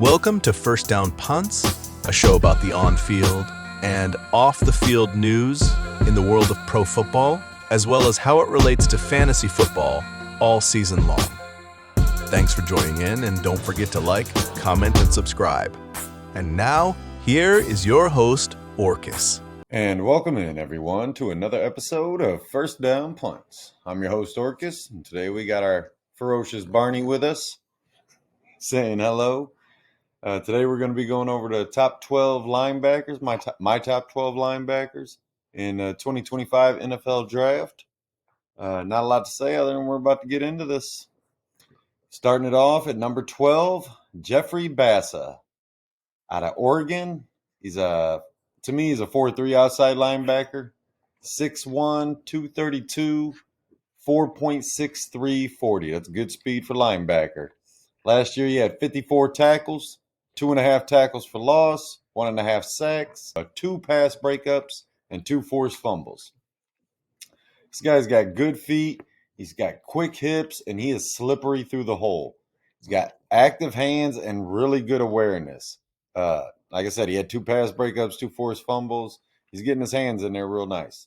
Welcome to First Down Punts, a show about the on-field and off-the-field news in the world of pro football, as well as how it relates to fantasy football all season long. Thanks for joining in, and don't forget to like, comment, and subscribe. And now, here is your host, Orcus. And welcome in, everyone, to another episode of First Down Punts. I'm your host, Orcus, and today we got our ferocious Barney with us, saying hello. Today we're going to be going over the top 12 linebackers, my top 12 linebackers in 2025 NFL Draft. Not a lot to say other than we're about to get into this. Starting it off at number 12, Jeffrey Bassa out of Oregon. He's a 4-3 outside linebacker, 6'1", 232, 4.63 40. That's good speed for linebacker. Last year he had 54 tackles, 2.5 tackles for loss, 1.5 sacks, 2 pass breakups, and 2 forced fumbles. This guy's got good feet. He's got quick hips, and he is slippery through the hole. He's got active hands and really good awareness. Like I said, he had 2 pass breakups, 2 forced fumbles. He's getting his hands in there real nice.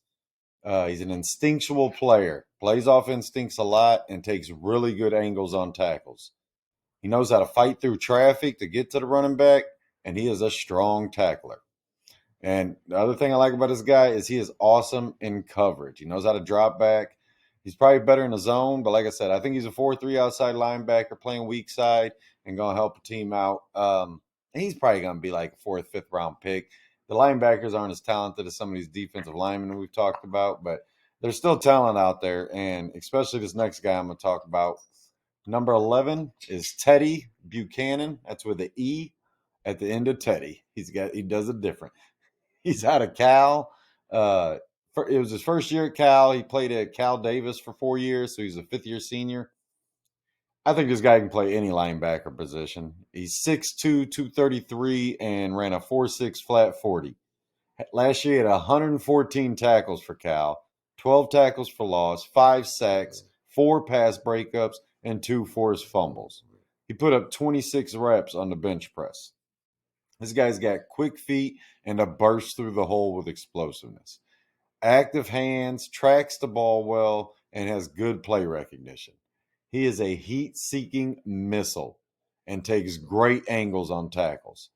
He's an instinctual player, plays off instincts a lot, and takes really good angles on tackles. He knows how to fight through traffic to get to the running back, and he is a strong tackler. And the other thing I like about this guy is he is awesome in coverage. He knows how to drop back. He's probably better in the zone, but like I said, I think he's a 4-3 outside linebacker playing weak side and going to help a team out. And he's probably going to be like a 4th, 5th round pick. The linebackers aren't as talented as some of these defensive linemen we've talked about, but there's still talent out there, and especially this next guy I'm going to talk about. Number 11 is Teddye Buchanan. That's with an E at the end of Teddy. He does it different. He's out of Cal. It was his first year at Cal. He played at Cal Davis for 4 years, so he's a 5th-year senior. I think this guy can play any linebacker position. He's 6'2", 233, and ran a 4.6 flat 40. Last year he had 114 tackles for Cal, 12 tackles for loss, 5 sacks, 4 pass breakups, and 2 forced fumbles. He put up 26 reps on the bench press. This guy's got quick feet and a burst through the hole with explosiveness. Active hands, tracks the ball well, and has good play recognition. He is a heat-seeking missile and takes great angles on tackles.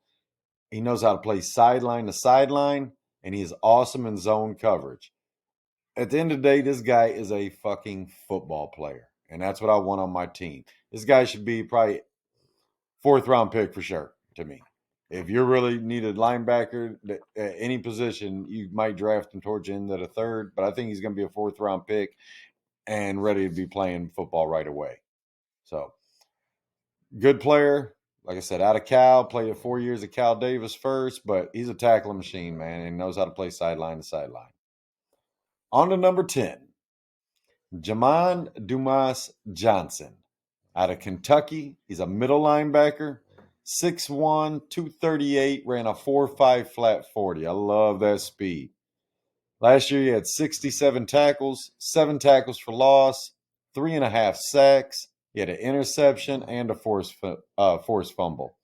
He knows how to play sideline to sideline, and he is awesome in zone coverage. At the end of the day, this guy is a fucking football player, and that's what I want on my team. This guy should be probably 4th round pick for sure to me. If you really need a linebacker at any position, you might draft him towards the end of the 3rd, but I think he's going to be a 4th round pick and ready to be playing football right away. So, good player. Like I said, out of Cal, played 4 years at Cal Davis first, but he's a tackling machine, man, and knows how to play sideline to sideline. On to number 10, Jamon Dumas Johnson out of Kentucky. He's a middle linebacker, 6'1", 238, ran a 4.5 flat 40. I love that speed. Last year he had 67 tackles, 7 tackles for loss, 3.5 sacks. He had an interception and a forced fumble.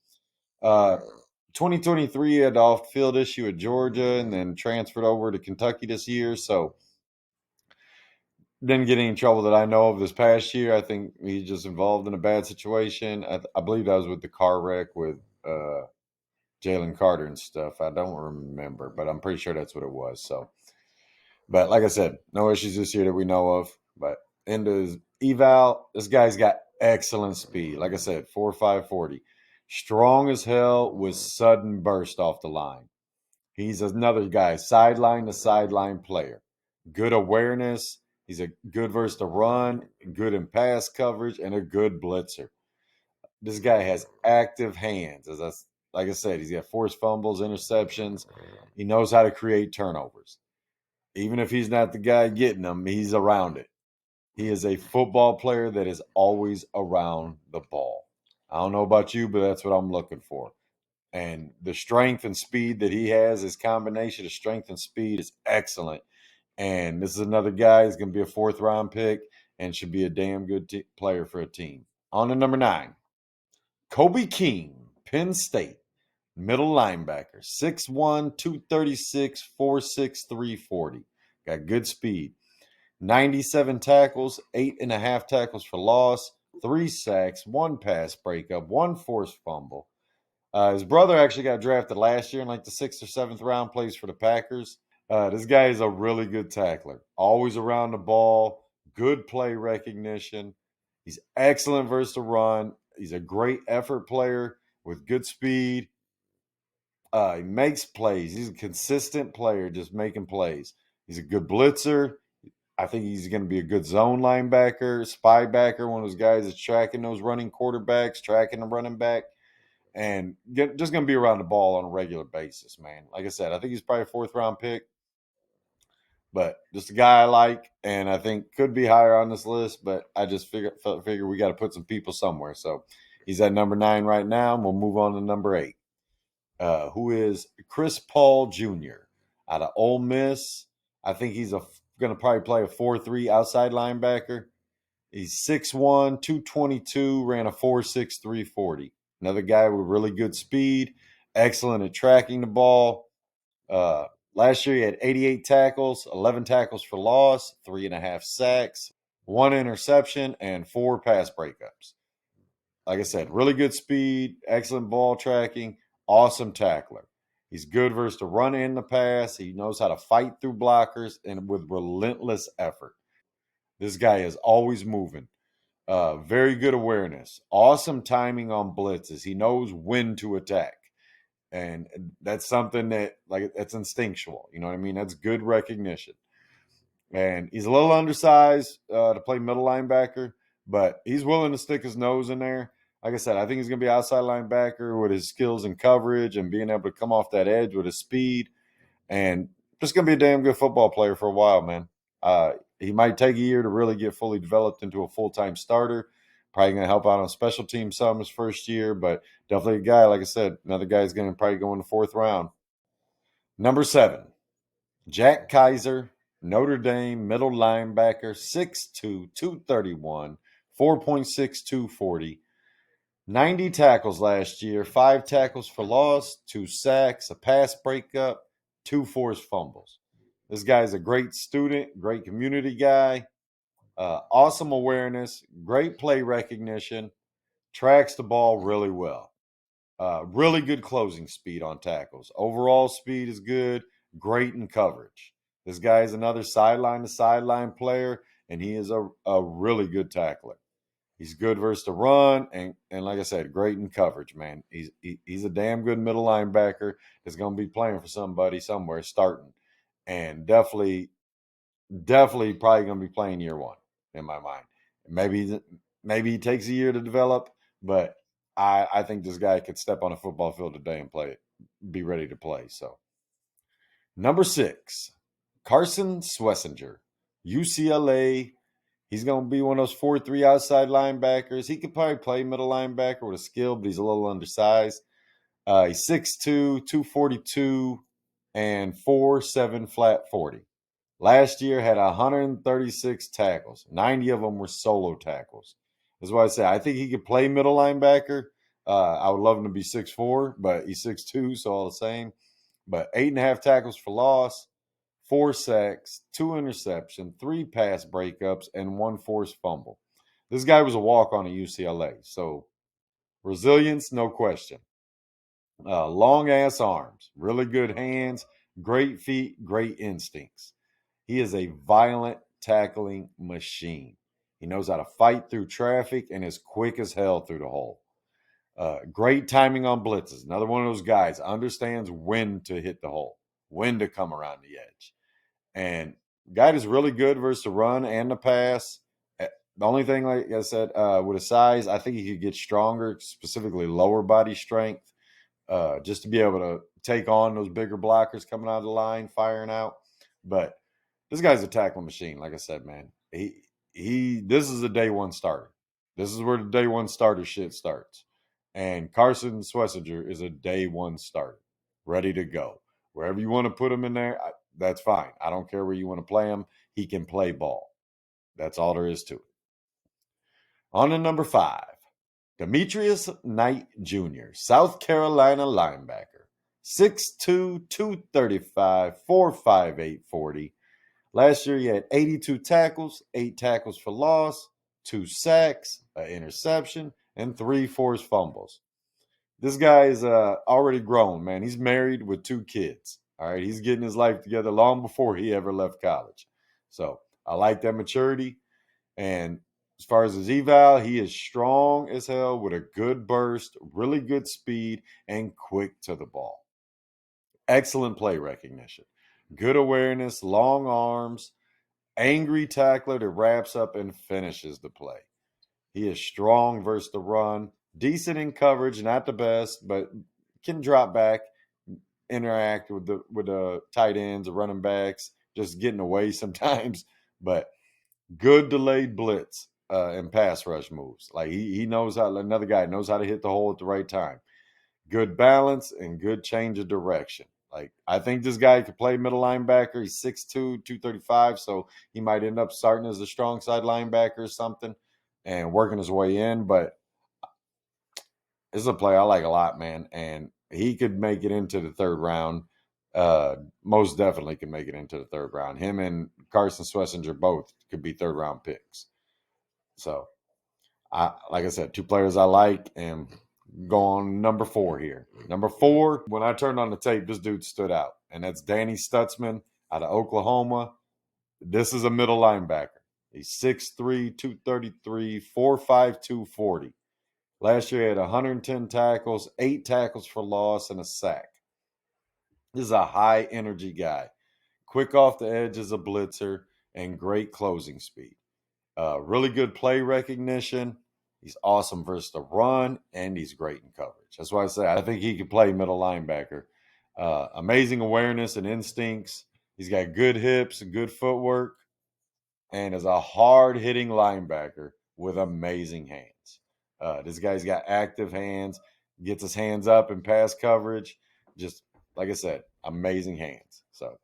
2023 he had an off-field issue at Georgia and then transferred over to Kentucky this year, so didn't get any trouble that I know of this past year. I think he's just involved in a bad situation. I believe that was with the car wreck with Jalon Carter and stuff. I don't remember, but I'm pretty sure that's what it was. So, but like I said, no issues this year that we know of. But into his eval, this guy's got excellent speed. Like I said, 4.5 40. Strong as hell with sudden burst off the line. He's another guy, sideline to sideline player. Good awareness. He's a good versus the run, good in pass coverage, and a good blitzer. This guy has active hands. Like I said, he's got forced fumbles, interceptions. He knows how to create turnovers. Even if he's not the guy getting them, he's around it. He is a football player that is always around the ball. I don't know about you, but that's what I'm looking for. And the strength and speed that he has, his combination of strength and speed is excellent. And this is another guy who's going to be a 4th round pick and should be a damn good player for a team. On to number 9, Kobe King, Penn State, middle linebacker, 6'1", 236, 4'6", 340. Got good speed. 97 tackles, 8.5 tackles for loss, 3 sacks, 1 pass breakup, 1 forced fumble. His brother actually got drafted last year in like the 6th or 7th round, plays for the Packers. This guy is a really good tackler, always around the ball, good play recognition. He's excellent versus the run. He's a great effort player with good speed. He makes plays. He's a consistent player, just making plays. He's a good blitzer. I think he's going to be a good zone linebacker, spy backer, one of those guys that's tracking those running quarterbacks, tracking the running back, and just going to be around the ball on a regular basis, man. Like I said, I think he's probably a 4th-round pick, but just a guy I like, and I think could be higher on this list, but I just figure we got to put some people somewhere. So he's at number 9 right now, and we'll move on to number 8, who is Chris Paul Jr. out of Ole Miss. I think he's going to probably play a 4-3 outside linebacker. He's 6'1", 222, ran a 4.6, 340. Another guy with really good speed, excellent at tracking the ball. Last year he had 88 tackles, 11 tackles for loss, 3.5 sacks, 1 interception, and 4 pass breakups. Like I said, really good speed, excellent ball tracking, awesome tackler. He's good versus the run and the pass. He knows how to fight through blockers and with relentless effort. This guy is always moving. Very good awareness. Awesome timing on blitzes. He knows when to attack. And that's something that's instinctual. You know what I mean? That's good recognition. And he's a little undersized to play middle linebacker, but he's willing to stick his nose in there. Like I said, I think he's going to be outside linebacker with his skills and coverage and being able to come off that edge with his speed. And just going to be a damn good football player for a while, man. He might take a year to really get fully developed into a full-time starter. Probably going to help out on special teams some his first year, but definitely a guy, like I said, another guy's going to probably go in the 4th round. Number 7, Jack Kaiser, Notre Dame, middle linebacker, 6'2", 231, 4.6, 240. 90 tackles last year, 5 tackles for loss, 2 sacks, a pass breakup, 2 forced fumbles. This guy's a great student, great community guy, awesome awareness, great play recognition, tracks the ball really well. Really good closing speed on tackles. Overall speed is good, great in coverage. This guy is another sideline-to-sideline player, and he is a really good tackler. He's good versus the run, and like I said, great in coverage, man. He's a damn good middle linebacker that's going to be playing for somebody somewhere starting, and definitely probably going to be playing year 1 in my mind. Maybe he takes a year to develop, but I think this guy could step on a football field today and be ready to play. So, number 6, Carson Schwesinger, UCLA. He's going to be one of those 4-3 outside linebackers. He could probably play middle linebacker with a skill, but he's a little undersized. He's 6'2", 242, and 4.7 flat 40. Last year had 136 tackles. 90 of them were solo tackles. That's why I say I think he could play middle linebacker. I would love him to be 6'4", but he's 6'2", so all the same. But 8.5 tackles for loss, 4 sacks, 2 interceptions, 3 pass breakups, and 1 forced fumble. This guy was a walk-on at UCLA, so resilience, no question. Long-ass arms, really good hands, great feet, great instincts. He is a violent tackling machine. He knows how to fight through traffic and is quick as hell through the hole. Great timing on blitzes. Another one of those guys understands when to hit the hole, when to come around the edge. And guy is really good versus the run and the pass. The only thing, like I said, with his size, I think he could get stronger, specifically lower body strength, just to be able to take on those bigger blockers coming out of the line, firing out. But this guy's a tackling machine, like I said, man. This is a day 1 starter. This is where the day 1 starter shit starts. And Carson Schwesinger is a day 1 starter, ready to go. Wherever you want to put him in there, that's fine. I don't care where you want to play him. He can play ball. That's all there is to it. On to number 5, Demetrius Knight Jr., South Carolina linebacker. 6'2", 235, 4.58 40. Last year, he had 82 tackles, 8 tackles for loss, 2 sacks, an interception, and 3 forced fumbles. This guy is already grown, man. He's married with 2 kids. All right, he's getting his life together long before he ever left college. So I like that maturity. And as far as his eval, he is strong as hell with a good burst, really good speed, and quick to the ball. Excellent play recognition, good awareness, long arms, angry tackler that wraps up and finishes the play. He is strong versus the run, decent in coverage, not the best, but can drop back, interact with the tight ends, the running backs, just getting away sometimes. But good delayed blitz and pass rush moves. Like he knows how. Another guy knows how to hit the hole at the right time. Good balance and good change of direction. Like I think this guy could play middle linebacker. He's 6'2", 235, so he might end up starting as a strong side linebacker or something and working his way in. But this is a play I like a lot, man. And he could make it into the 3rd round. Most definitely can make it into the 3rd round. Him and Carson Schwesinger both could be 3rd round picks. So, like I said, 2 players I like, and go on number 4 here. Number 4, when I turned on the tape, this dude stood out, and that's Danny Stutzman out of Oklahoma. This is a middle linebacker. He's 6'3", 233, 4.52 40. Last year, he had 110 tackles, 8 tackles for loss, and a sack. This is a high-energy guy. Quick off the edge as a blitzer and great closing speed. Really good play recognition. He's awesome versus the run, and he's great in coverage. That's why I say I think he could play middle linebacker. Amazing awareness and instincts. He's got good hips and good footwork, and is a hard-hitting linebacker with amazing hands. This guy's got active hands, gets his hands up in pass coverage. Just, like I said, amazing hands. So,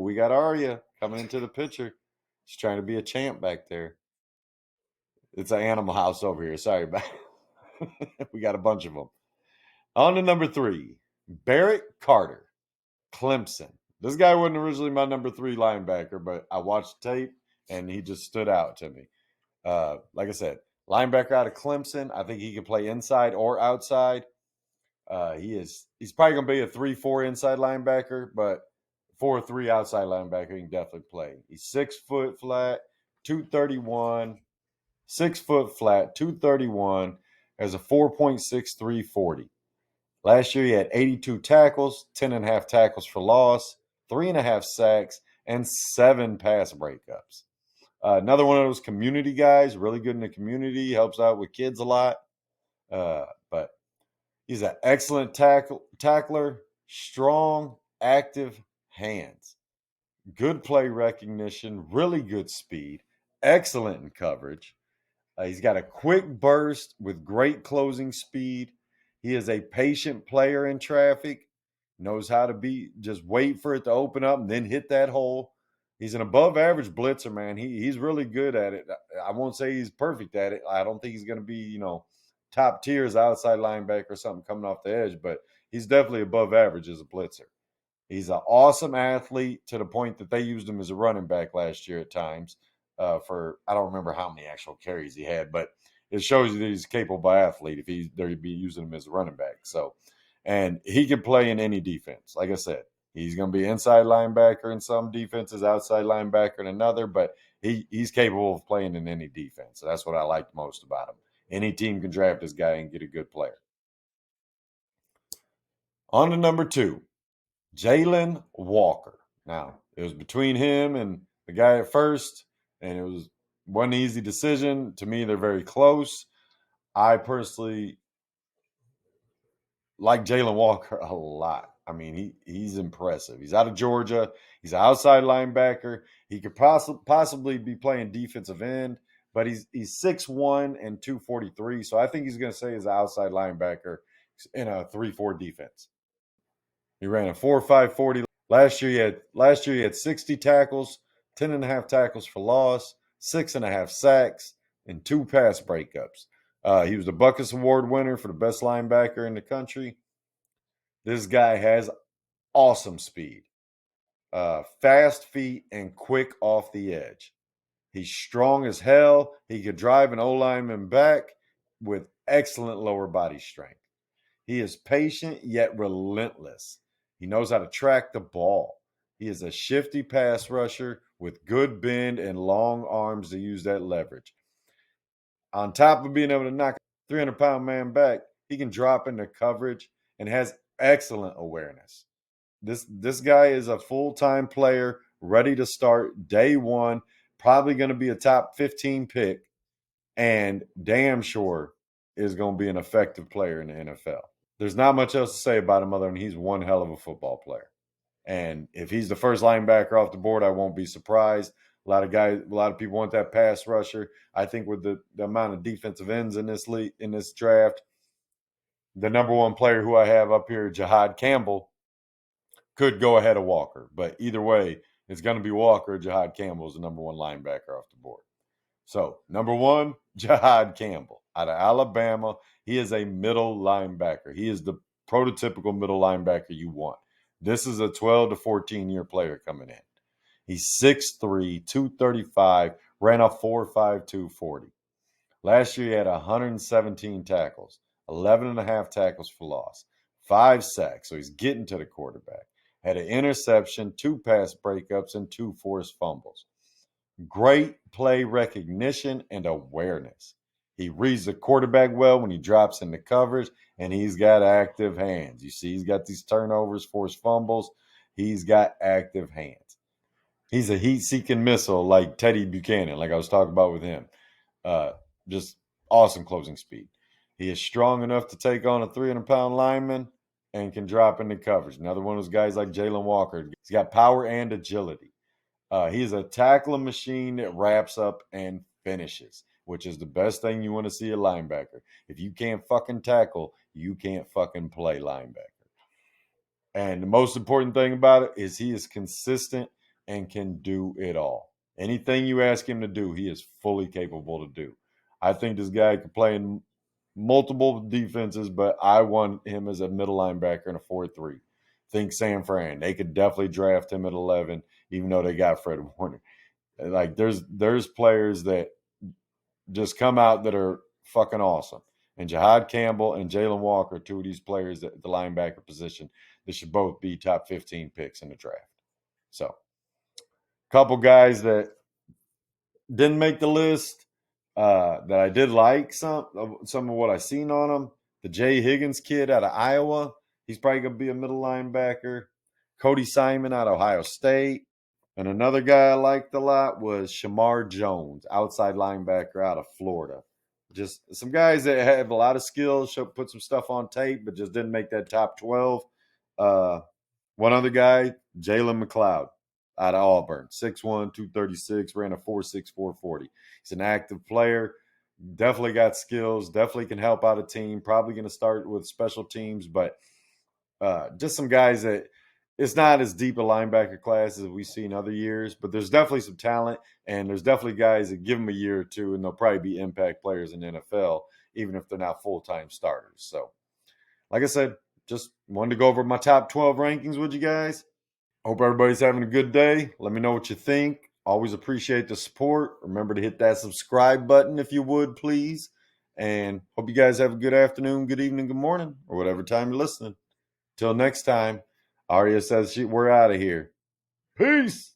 we got Arya coming into the picture. She's trying to be a champ back there. It's an animal house over here. Sorry about it. We got a bunch of them. On to number 3, Barrett Carter, Clemson. This guy wasn't originally my number 3 linebacker, but I watched tape and he just stood out to me. Like I said, linebacker out of Clemson. I think he can play inside or outside. He's probably going to be a 3-4 inside linebacker, but 4-3 outside linebacker he can definitely play. He's 6 foot flat, 231, 6 foot flat, 231, has a 4.63 40. Last year he had 82 tackles, 10.5 tackles for loss, 3.5 sacks, and 7 pass breakups. Another one of those community guys, really good in the community, helps out with kids a lot. But he's an excellent tackler, strong, active hands, good play recognition, really good speed, excellent in coverage. He's got a quick burst with great closing speed. He is a patient player in traffic, knows how to just wait for it to open up and then hit that hole. He's an above average blitzer, man. He's really good at it. I won't say he's perfect at it. I don't think he's going to be, top tier as outside linebacker or something coming off the edge, but he's definitely above average as a blitzer. He's an awesome athlete to the point that they used him as a running back last year at times for, I don't remember how many actual carries he had, but it shows you that he's a capable athlete if they'd be using him as a running back. So, and he can play in any defense. Like I said, he's going to be inside linebacker in some defenses, outside linebacker in another, but he's capable of playing in any defense. So that's what I liked most about him. Any team can draft this guy and get a good player. On to number 2, Jalon Walker. Now, it was between him and the guy at first, and it was one easy decision. To me, they're very close. I personally like Jalon Walker a lot. I mean, he's impressive. He's out of Georgia. He's an outside linebacker. He could possibly be playing defensive end, but he's 6'1" and 243. So I think he's going to stay as an outside linebacker in a 3-4 defense. He ran a 4.5 40. Last year he had 60 tackles, 10.5 tackles for loss, 6.5 sacks, and 2 pass breakups. He was the Buckus Award winner for the best linebacker in the country. This guy has awesome speed, fast feet, and quick off the edge. He's strong as hell. He could drive an O-lineman back with excellent lower body strength. He is patient yet relentless. He knows how to track the ball. He is a shifty pass rusher with good bend and long arms to use that leverage. On top of being able to knock a 300-pound man back, he can drop into coverage and has excellent awareness. This guy is a full-time player, ready to start day one, probably going to be a top 15 pick, and damn sure is going to be an effective player in the NFL. There's not much else to say about him other than he's one hell of a football player. And if he's the first linebacker off the board, I won't be surprised. A lot of people want that pass rusher. I think with the amount of defensive ends in this draft, the number one player who I have up here, Jihaad Campbell, could go ahead of Walker. But either way, it's going to be Walker. Jihaad Campbell is the number one linebacker off the board. So, number one, Jihaad Campbell out of Alabama. He is a middle linebacker. He is the prototypical middle linebacker you want. This is a 12 to 14-year player coming in. He's 6'3", 235, ran a 4.52 40. Last year, he had 117 tackles, 11 and a half tackles for loss, 5 sacks, so he's getting to the quarterback. Had an interception, 2 pass breakups, and 2 forced fumbles. Great play recognition and awareness. He reads the quarterback well when he drops into coverage, and he's got active hands. You see, he's got these turnovers, forced fumbles. He's got active hands. He's a heat-seeking missile like Teddye Buchanan, like I was talking about with him. Just awesome closing speed. He is strong enough to take on a 300-pound lineman and can drop into coverage. Another one of those guys like Jalon Walker. He's got power and agility. He's a tackling machine that wraps up and finishes, which is the best thing you want to see a linebacker. If you can't fucking tackle, you can't fucking play linebacker. And the most important thing about it is he is consistent and can do it all. Anything you ask him to do, he is fully capable to do. I think this guy could play in multiple defenses, but I want him as a middle linebacker in a 4-3. Think San Fran. They could definitely draft him at 11, even though they got Fred Warner. Like there's players that just come out that are fucking awesome. And Jihaad Campbell and Jalon Walker, two of these players at the linebacker position, they should both be top 15 picks in the draft. So, a couple guys that didn't make the list that I did like some of what I seen on them. The Jay Higgins kid out of Iowa, he's probably going to be a middle linebacker. Cody Simon out of Ohio State. And another guy I liked a lot was Shamar Jones, outside linebacker out of Florida. Just some guys that have a lot of skills, put some stuff on tape, but just didn't make that top 12. One other guy, Jalen McLeod out of Auburn, 6'1", 236, ran a 4.6 4.40. He's an active player, definitely got skills, definitely can help out a team, probably going to start with special teams, but just some guys that it's not as deep a linebacker class as we've seen other years, but there's definitely some talent, and there's definitely guys that give them a year or two, and they'll probably be impact players in the NFL, even if they're not full-time starters. So, like I said, just wanted to go over my top 12 rankings with you guys. Hope everybody's having a good day. Let me know what you think. Always appreciate the support. Remember to hit that subscribe button if you would, please. And hope you guys have a good afternoon, good evening, good morning, or whatever time you're listening. Till next time, Arya says we're out of here. Peace.